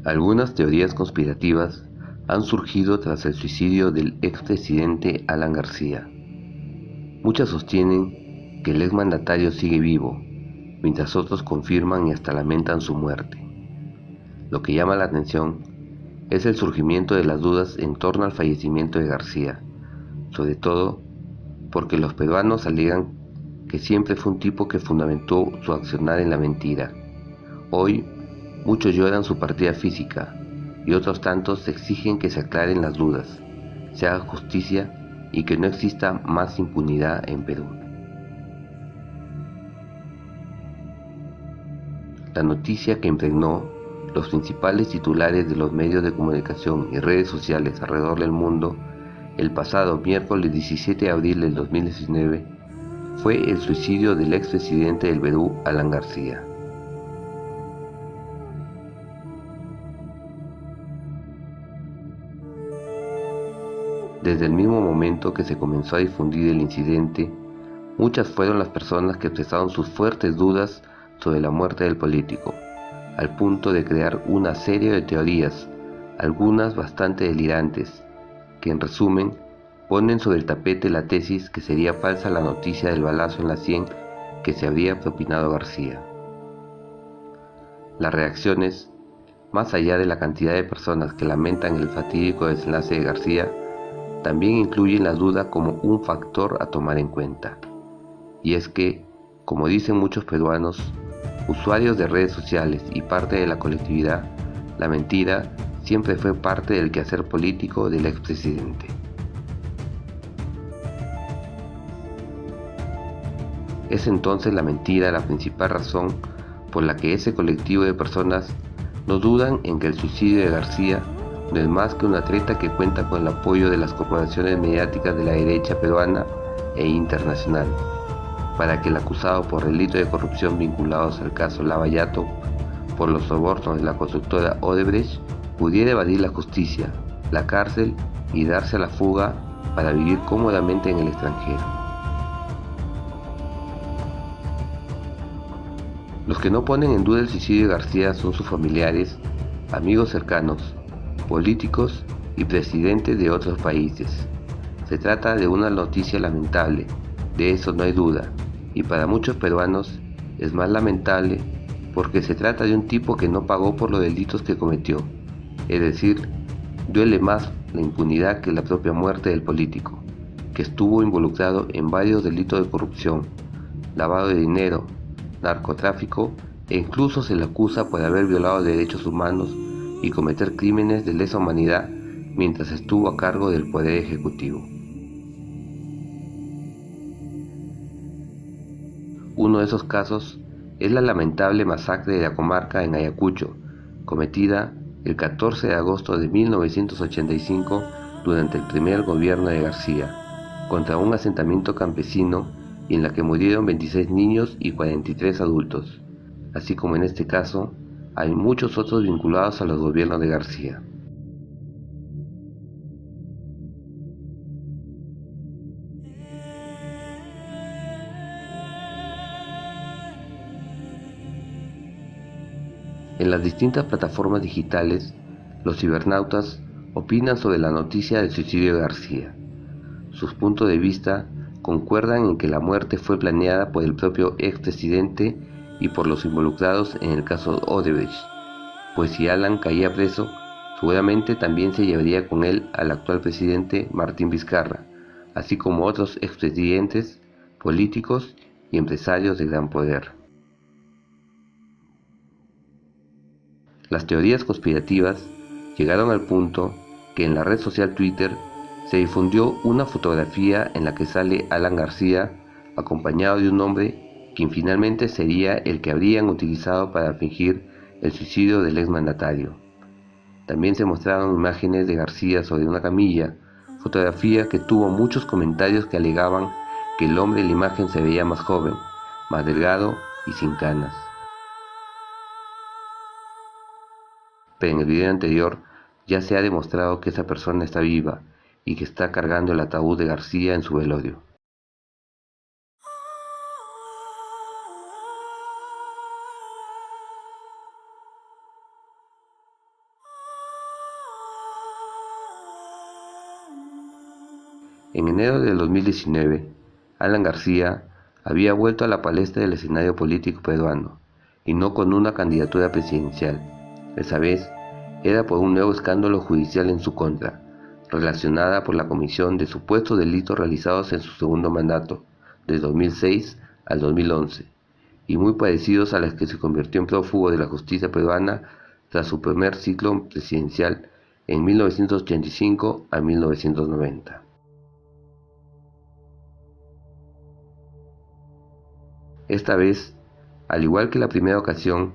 Algunas teorías conspirativas han surgido tras el suicidio del expresidente Alan García. Muchas sostienen que el exmandatario sigue vivo, mientras otros confirman y hasta lamentan su muerte. Lo que llama la atención es el surgimiento de las dudas en torno al fallecimiento de García, sobre todo porque los peruanos alegan que siempre fue un tipo que fundamentó su accionar en la mentira. Hoy, muchos lloran su partida física y otros tantos exigen que se aclaren las dudas, se haga justicia y que no exista más impunidad en Perú. La noticia que impregnó los principales titulares de los medios de comunicación y redes sociales alrededor del mundo el pasado miércoles 17 de abril del 2019 fue el suicidio del expresidente del Perú, Alan García. Desde el mismo momento que se comenzó a difundir el incidente, muchas fueron las personas que expresaron sus fuertes dudas sobre la muerte del político, al punto de crear una serie de teorías, algunas bastante delirantes, que en resumen ponen sobre el tapete la tesis que sería falsa la noticia del balazo en la sien que se habría propinado García. Las reacciones, más allá de la cantidad de personas que lamentan el fatídico desenlace de García, también incluyen la duda como un factor a tomar en cuenta. Y es que, como dicen muchos peruanos, usuarios de redes sociales y parte de la colectividad, la mentira siempre fue parte del quehacer político del expresidente. Es entonces la mentira la principal razón por la que ese colectivo de personas no dudan en que el suicidio de García no es más que una treta que cuenta con el apoyo de las corporaciones mediáticas de la derecha peruana e internacional, para que el acusado por delito de corrupción vinculados al caso Lava Yato por los sobornos de la constructora Odebrecht pudiera evadir la justicia, la cárcel y darse a la fuga para vivir cómodamente en el extranjero. Los que no ponen en duda el suicidio de García son sus familiares, amigos cercanos, políticos y presidentes de otros países. Se trata de una noticia lamentable, de eso no hay duda, y para muchos peruanos es más lamentable porque se trata de un tipo que no pagó por los delitos que cometió. Es decir, duele más la impunidad que la propia muerte del político, que estuvo involucrado en varios delitos de corrupción, lavado de dinero, narcotráfico e incluso se le acusa por haber violado derechos humanos y cometer crímenes de lesa humanidad mientras estuvo a cargo del Poder Ejecutivo. Uno de esos casos es la lamentable masacre de la comarca en Ayacucho, cometida el 14 de agosto de 1985 durante el primer gobierno de García, contra un asentamiento campesino y en la que murieron 26 niños y 43 adultos, así como en este caso hay muchos otros vinculados a los gobiernos de García. En las distintas plataformas digitales, los cibernautas opinan sobre la noticia del suicidio de García. Sus puntos de vista concuerdan en que la muerte fue planeada por el propio expresidente y por los involucrados en el caso Odebrecht, pues si Alan caía preso, seguramente también se llevaría con él al actual presidente Martín Vizcarra, así como otros expresidentes, políticos y empresarios de gran poder. Las teorías conspirativas llegaron al punto que en la red social Twitter se difundió una fotografía en la que sale Alan García acompañado de un hombre quien finalmente sería el que habrían utilizado para fingir el suicidio del exmandatario. También se mostraron imágenes de García sobre una camilla, fotografía que tuvo muchos comentarios que alegaban que el hombre en la imagen se veía más joven, más delgado y sin canas. Pero en el video anterior ya se ha demostrado que esa persona está viva y que está cargando el ataúd de García en su velorio. En enero del 2019, Alan García había vuelto a la palestra del escenario político peruano, y no con una candidatura presidencial. Esa vez era por un nuevo escándalo judicial en su contra, relacionada por la comisión de supuestos delitos realizados en su segundo mandato, de 2006 al 2011, y muy parecidos a las que se convirtió en prófugo de la justicia peruana tras su primer ciclo presidencial en 1985 a 1990. Esta vez, al igual que la primera ocasión,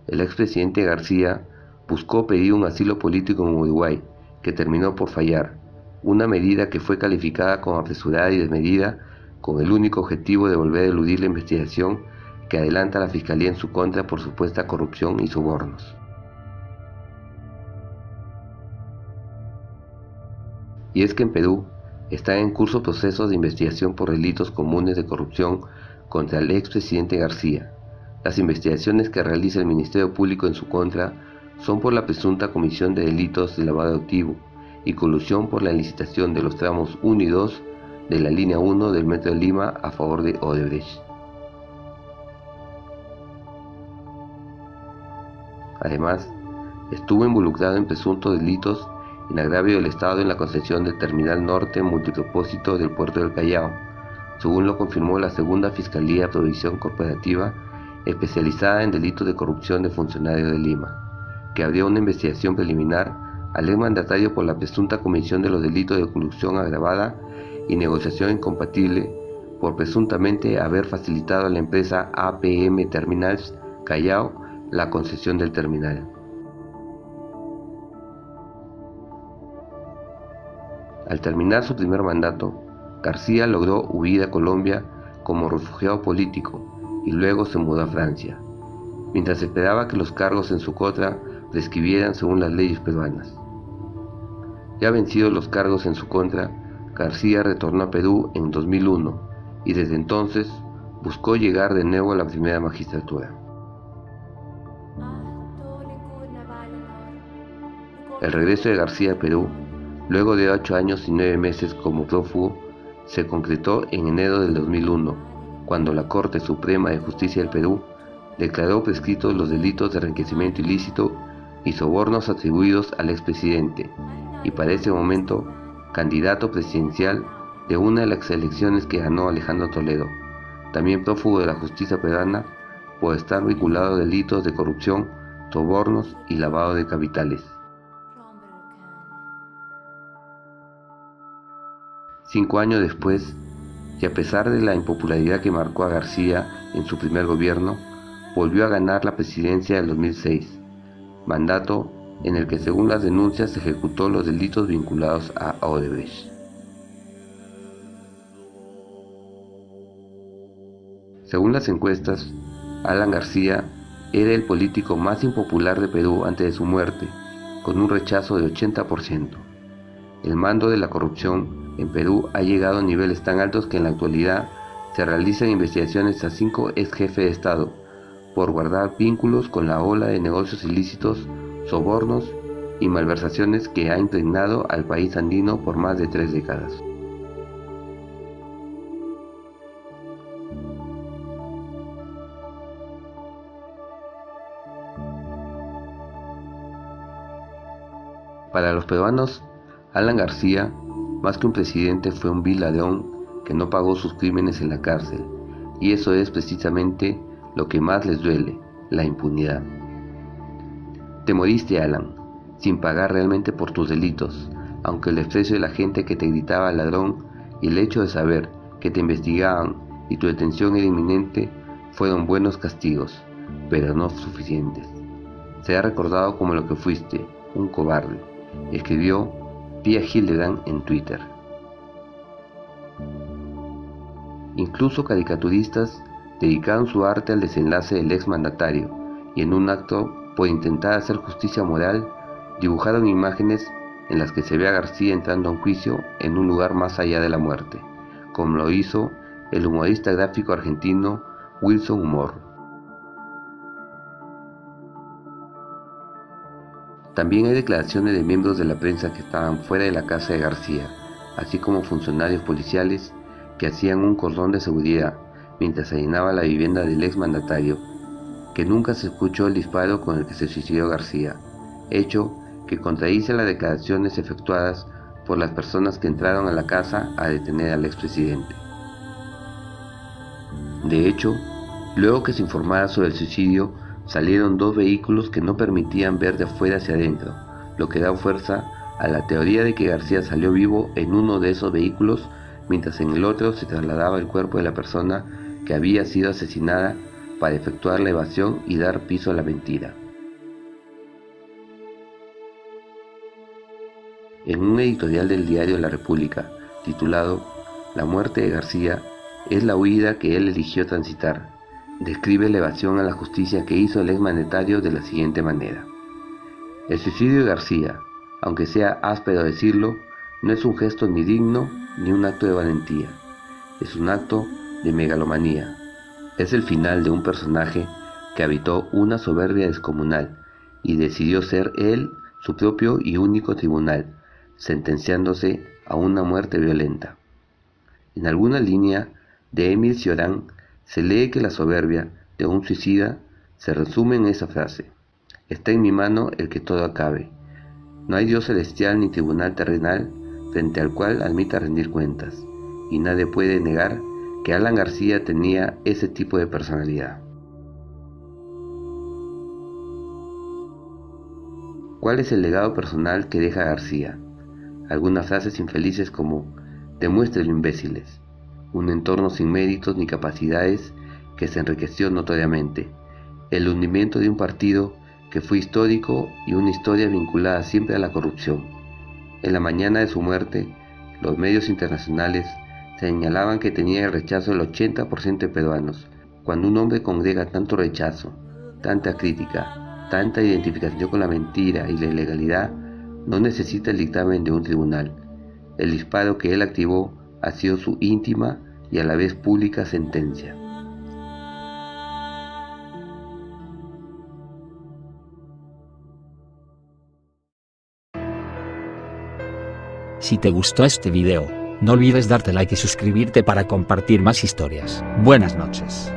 el expresidente García buscó pedir un asilo político en Uruguay, que terminó por fallar, una medida que fue calificada como apresurada y desmedida, con el único objetivo de volver a eludir la investigación que adelanta la Fiscalía en su contra por supuesta corrupción y sobornos. Y es que en Perú están en curso procesos de investigación por delitos comunes de corrupción contra el expresidente García. Las investigaciones que realiza el Ministerio Público en su contra son por la presunta comisión de delitos de lavado de activo y colusión por la licitación de los tramos 1 y 2 de la línea 1 del Metro de Lima a favor de Odebrecht. Además, estuvo involucrado en presuntos delitos en agravio del Estado en la concesión del Terminal Norte Multipropósito del Puerto del Callao, según lo confirmó la Segunda Fiscalía de Provisión Corporativa especializada en delitos de corrupción de funcionarios de Lima, que abrió una investigación preliminar al exmandatario por la presunta comisión de los delitos de corrupción agravada y negociación incompatible por presuntamente haber facilitado a la empresa APM Terminals Callao la concesión del terminal. Al terminar su primer mandato, García logró huir a Colombia como refugiado político y luego se mudó a Francia, mientras esperaba que los cargos en su contra prescribieran según las leyes peruanas. Ya vencidos los cargos en su contra, García retornó a Perú en 2001 y desde entonces buscó llegar de nuevo a la primera magistratura. El regreso de García a Perú, luego de 8 años y 9 meses como prófugo, se concretó en enero del 2001, cuando la Corte Suprema de Justicia del Perú declaró prescritos los delitos de enriquecimiento ilícito y sobornos atribuidos al expresidente, y para ese momento candidato presidencial de una de las elecciones que ganó Alejandro Toledo, también prófugo de la justicia peruana por estar vinculado a delitos de corrupción, sobornos y lavado de capitales. 5 años después, y a pesar de la impopularidad que marcó a García en su primer gobierno, volvió a ganar la presidencia del 2006, mandato en el que según las denuncias ejecutó los delitos vinculados a Odebrecht. Según las encuestas, Alan García era el político más impopular de Perú antes de su muerte, con un rechazo de 80%. El mando de la corrupción en Perú ha llegado a niveles tan altos que en la actualidad se realizan investigaciones a 5 ex jefes de Estado por guardar vínculos con la ola de negocios ilícitos, sobornos y malversaciones que ha impregnado al país andino por más de 3 décadas. Para los peruanos, Alan García, más que un presidente, fue un vil ladrón que no pagó sus crímenes en la cárcel, y eso es precisamente lo que más les duele, la impunidad. Te moriste, Alan, sin pagar realmente por tus delitos, aunque el desprecio de la gente que te gritaba ladrón y el hecho de saber que te investigaban y tu detención era inminente fueron buenos castigos, pero no suficientes. Será recordado como lo que fuiste, un cobarde, escribió Pia Hildebrand en Twitter. Incluso caricaturistas dedicaron su arte al desenlace del exmandatario y en un acto por intentar hacer justicia moral dibujaron imágenes en las que se ve a García entrando a un juicio en un lugar más allá de la muerte, como lo hizo el humorista gráfico argentino Wilson Humor. También hay declaraciones de miembros de la prensa que estaban fuera de la casa de García, así como funcionarios policiales que hacían un cordón de seguridad mientras se allanaba la vivienda del exmandatario, que nunca se escuchó el disparo con el que se suicidó García, hecho que contradice las declaraciones efectuadas por las personas que entraron a la casa a detener al expresidente. De hecho, luego que se informara sobre el suicidio, salieron dos vehículos que no permitían ver de afuera hacia adentro, lo que da fuerza a la teoría de que García salió vivo en uno de esos vehículos, mientras en el otro se trasladaba el cuerpo de la persona que había sido asesinada para efectuar la evasión y dar piso a la mentira. En un editorial del diario La República, titulado "La muerte de García es la huida que él eligió transitar", describe la evasión a la justicia que hizo el exmandatario de la siguiente manera: "El suicidio de García, aunque sea áspero decirlo, no es un gesto ni digno ni un acto de valentía, es un acto de megalomanía. Es el final de un personaje que habitó una soberbia descomunal y decidió ser él su propio y único tribunal, sentenciándose a una muerte violenta". En alguna línea de Émile Cioran se lee que la soberbia de un suicida se resume en esa frase: "Está en mi mano el que todo acabe". No hay Dios celestial ni tribunal terrenal frente al cual admita rendir cuentas, y nadie puede negar que Alan García tenía ese tipo de personalidad. ¿Cuál es el legado personal que deja García? Algunas frases infelices como: "Demuéstrelo, imbéciles", un entorno sin méritos ni capacidades que se enriqueció notoriamente, el hundimiento de un partido que fue histórico y una historia vinculada siempre a la corrupción. En la mañana de su muerte, los medios internacionales señalaban que tenía el rechazo del 80% de peruanos. Cuando un hombre congrega tanto rechazo, tanta crítica, tanta identificación con la mentira y la ilegalidad, no necesita el dictamen de un tribunal. El disparo que él activó ha sido su íntima y a la vez pública sentencia. Si te gustó este video, no olvides darte like y suscribirte para compartir más historias. Buenas noches.